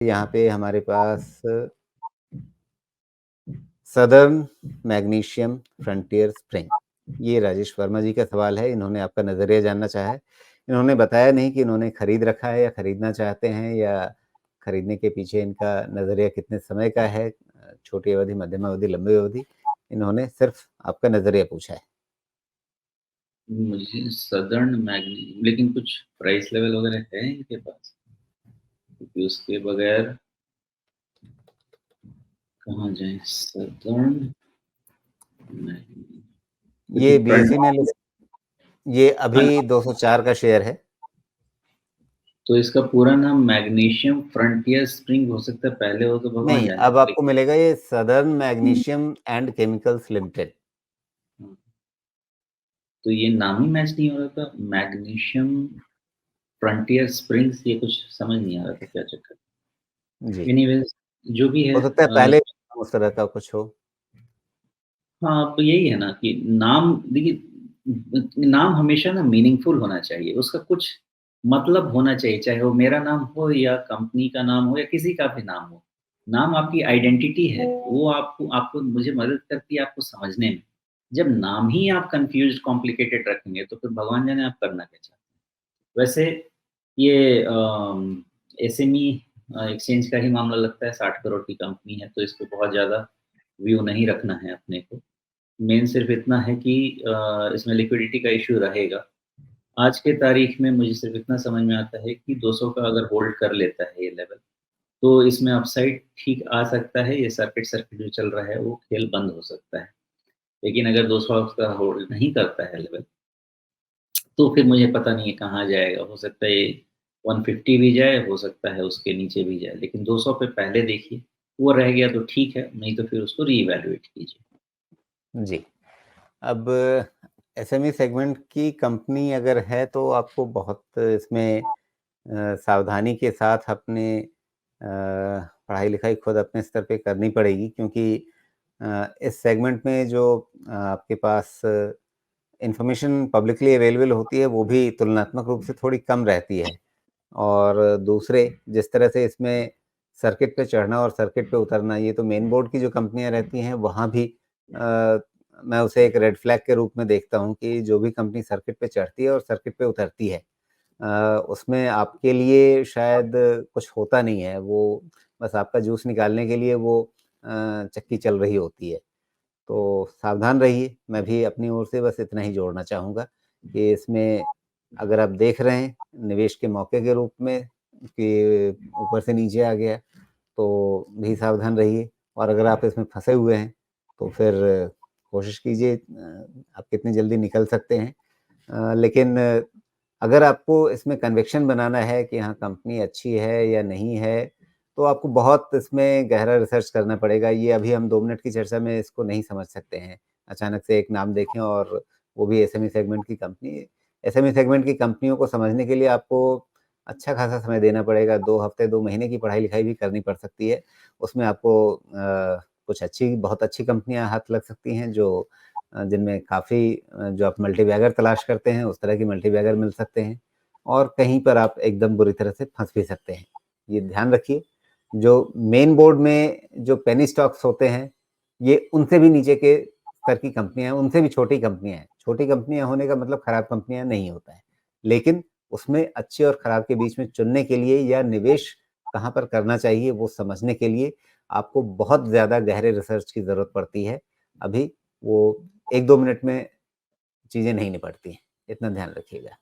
यहाँ पे हमारे पास सदर्न मैग्नीशियम फ्रंटियर स्प्रिंग, ये राजेश वर्मा जी का सवाल है। इन्होंने आपका नज़रिया जानना चाहा है। इन्होंने बताया नहीं कि इन्होंने खरीद रखा है या खरीदना चाहते हैं या खरीदने के पीछे इनका नज़रिया कितने समय का है, छोटी अवधि, मध्यम अवधि, लंबी अवधि। इन्होंने सिर्फ आपका नज़रिया पूछा है। मुझे सदर्न मैग्नी, लेकिन कुछ प्राइस लेवल वगैरह है इनके पास? क्योंकि उसके बगैर कहाँ जाए? सदर्न मैग्नी, ये क्योंकि बीएसई में फ्रंट, ये अभी 204 का शेयर है। तो इसका पूरा नाम मैग्नीशियम फ्रंटियर स्प्रिंग हो सकता है, पहले हो तो भगवान नहीं, जाने, अब आपको लेकिन मिलेगा ये southern magnesium and chemicals limited. हाँ, तो ये नाम ही मैच नहीं हो रहा था। मैग्नीशियम फ्रंटियर स्प्रिंग्स, ये कुछ समझ नहीं आ रहा था क्या चक्कर। जी, एनीवेज, जो भी है हो सकता है पहले उस तरह का कुछ हो। हाँ, अब यही है ना कि नाम देखिए, नाम हमेशा ना मीनिंगफुल होना चाहिए, उसका कुछ मतलब होना चाहिए, चाहे वो मेरा नाम हो या कंपनी का नाम हो या किसी का भी नाम हो। नाम आपकी आइडेंटिटी है, वो आपको आपको मुझे मदद करती है आपको समझने में। जब नाम ही आप कन्फ्यूज़्ड, कॉम्प्लिकेटेड रखेंगे, तो फिर भगवान जाने आप करना क्या चाहते हैं। वैसे ये एसएमई एक्सचेंज का ही मामला लगता है, 60 करोड़ की कंपनी है, तो इसको बहुत ज़्यादा व्यू नहीं रखना है अपने को। मेन सिर्फ़ इतना है कि इसमें लिक्विडिटी का इश्यू रहेगा। आज के तारीख में मुझे सिर्फ़ इतना समझ में आता है कि 200 का अगर होल्ड कर लेता है ये लेवल, तो इसमें अपसाइड ठीक आ सकता है, ये सर्किट सर्किट जो चल रहा है वो खेल बंद हो सकता है। लेकिन अगर 200 का होल्ड नहीं करता है लेवल, तो फिर मुझे पता नहीं है कहाँ जाएगा। हो सकता है ये 150 भी जाए, हो सकता है उसके नीचे भी जाए, लेकिन 200 पे पहले देखिए, वो रह गया तो ठीक है, नहीं तो फिर उसको रीवैल्यूएट कीजिए। जी। अब एसएमई सेगमेंट की कंपनी अगर है तो आपको बहुत इसमें सावधानी के साथ अपने पढ़ाई-लिखाई खुद अपने स्तर पे करनी पड़ेगी, क्योंकि इस सेगमेंट में जो आपके पास इन्फॉर्मेशन पब्लिकली अवेलेबल होती है, वो भी तुलनात्मक रूप से थोड़ी कम रहती है। और दूसरे, जिस तरह से इसमें सर्किट पे चढ़ना और सर्किट पे उतरना, ये तो मेन बोर्ड की जो कंपनियाँ रहती हैं, वहाँ भी मैं उसे एक रेड फ्लैग के रूप में देखता हूँ कि जो भी कंपनी सर्किट पे चढ़ती है और सर्किट पे उतरती है, उसमें आपके लिए शायद कुछ होता नहीं है, वो बस आपका जूस निकालने के लिए वो चक्की चल रही होती है। तो सावधान रहिए, मैं भी अपनी ओर से बस इतना ही जोड़ना चाहूँगा कि इसमें अगर आप देख रहे हैं निवेश के मौके के रूप में कि ऊपर से नीचे आ गया, तो भी सावधान रहिए। और अगर आप इसमें फँसे हुए हैं, तो फिर कोशिश कीजिए आप कितनी जल्दी निकल सकते हैं। लेकिन अगर आपको इसमें कन्विक्शन बनाना है कि हाँ, कंपनी अच्छी है या नहीं है, तो आपको बहुत इसमें गहरा रिसर्च करना पड़ेगा। ये अभी हम 2 मिनट की चर्चा में इसको नहीं समझ सकते हैं। अचानक से एक नाम देखें और वो भी एसएमई सेगमेंट की कंपनी। एसएमई सेगमेंट की कंपनियों को समझने के लिए आपको अच्छा खासा समय देना पड़ेगा। 2 हफ्ते, 2 महीने की पढ़ाई-लिखाई भी करनी पड़ सकती है। उसमें आपको कुछ बहुत अच्छी कंपनियाँ हाथ लग सकती हैं जो जिनमें काफ़ी जो आप मल्टीबैगर तलाश करते हैं, उस तरह की मल्टीबैगर मिल सकते हैं। और कहीं पर आप एकदम बुरी तरह से फँस भी सकते हैं। ये ध्यान रखिए, जो मेन बोर्ड में जो पेनी स्टॉक्स होते हैं, ये उनसे भी नीचे के स्तर की कंपनियाँ हैं, उनसे भी छोटी कंपनियाँ हैं। छोटी कंपनियाँ होने का मतलब खराब कंपनियाँ नहीं होता है। लेकिन उसमें अच्छे और खराब के बीच में चुनने के लिए या निवेश कहाँ पर करना चाहिए, वो समझने के लिए आपको बहुत ज़्यादा गहरे रिसर्च की ज़रूरत पड़ती है। अभी वो 1-2 मिनट में चीज़ें नहीं निपटती हैं। इतना ध्यान रखिएगा।